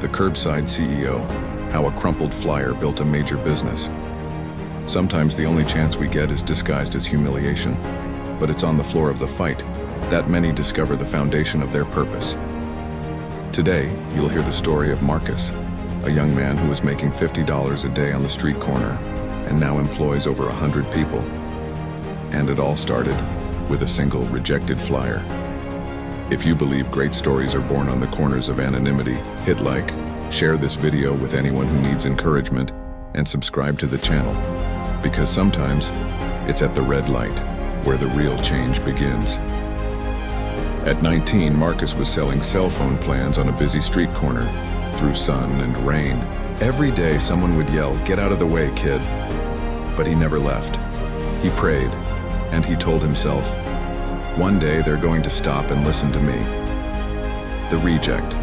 The Curbside CEO, how a crumpled flyer built a major business. Sometimes the only chance we get is disguised as humiliation, but it's on the floor of the fight that many discover the foundation of their purpose. Today, you'll hear the story of Marcus, a young man who was making $50 a day on the street corner and now employs over 100 people. And it all started with a single rejected flyer. If you believe great stories are born on the corners of anonymity, hit like, share this video with anyone who needs encouragement, and subscribe to the channel. Because sometimes, it's at the red light where the real change begins. At 19, Marcus was selling cell phone plans on a busy street corner, through sun and rain. Every day someone would yell, "Get out of the way, kid." But he never left. He prayed, and he told himself, one day they're going to stop and listen to me. The reject.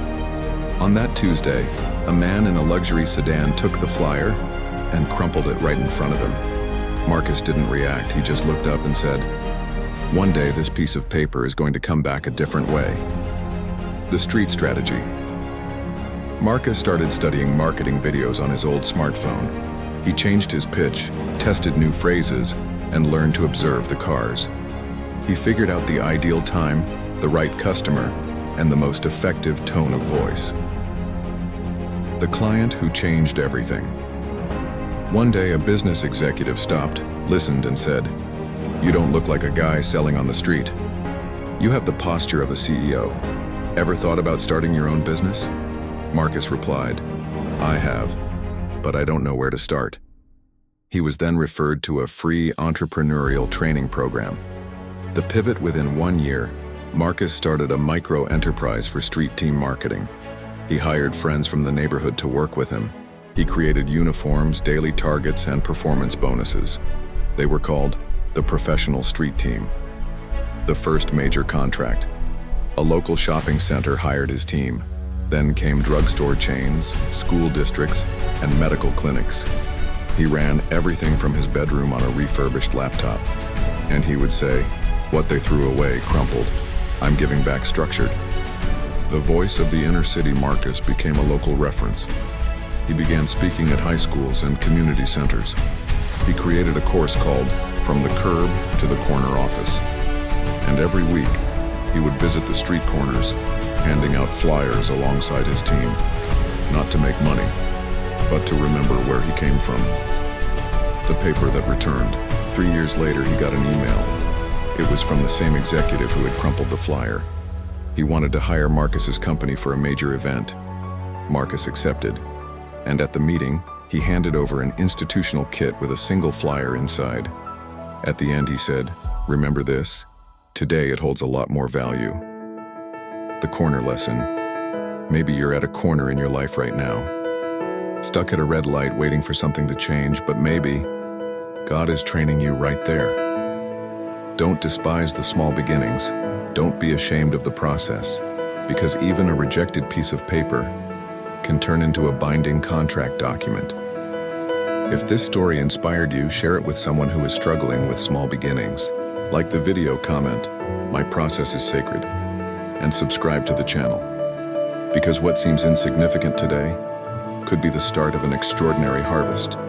On that Tuesday, a man in a luxury sedan took the flyer and crumpled it right in front of him. Marcus didn't react, he just looked up and said, "One day this piece of paper is going to come back a different way." The street strategy. Marcus started studying marketing videos on his old smartphone. He changed his pitch, tested new phrases, and learned to observe the cars. He figured out the ideal time, the right customer, and the most effective tone of voice. The client who changed everything. One day, a business executive stopped, listened, and said, "You don't look like a guy selling on the street. You have the posture of a CEO. Ever thought about starting your own business?" Marcus replied, "I have, but I don't know where to start." He was then referred to a free entrepreneurial training program. The pivot within 1 year, Marcus started a micro-enterprise for street team marketing. He hired friends from the neighborhood to work with him. He created uniforms, daily targets, and performance bonuses. They were called the Professional Street Team. The first major contract. A local shopping center hired his team. Then came drugstore chains, school districts, and medical clinics. He ran everything from his bedroom on a refurbished laptop. And he would say, "What they threw away crumpled. I'm giving back structured." The voice of the inner city Marcus became a local reference. He began speaking at high schools and community centers. He created a course called From the Curb to the Corner Office. And every week, he would visit the street corners, handing out flyers alongside his team. Not to make money, but to remember where he came from. The paper that returned. 3 years later, he got an email. It was from the same executive who had crumpled the flyer. He wanted to hire Marcus's company for a major event. Marcus accepted, and at the meeting, he handed over an institutional kit with a single flyer inside. At the end, he said, "Remember this? Today it holds a lot more value." The corner lesson. Maybe you're at a corner in your life right now, stuck at a red light waiting for something to change, but maybe God is training you right there. Don't despise the small beginnings. Don't be ashamed of the process, because even a rejected piece of paper can turn into a binding contract document. If this story inspired you, share it with someone who is struggling with small beginnings. Like the video, comment, "My process is sacred," and subscribe to the channel. Because what seems insignificant today could be the start of an extraordinary harvest.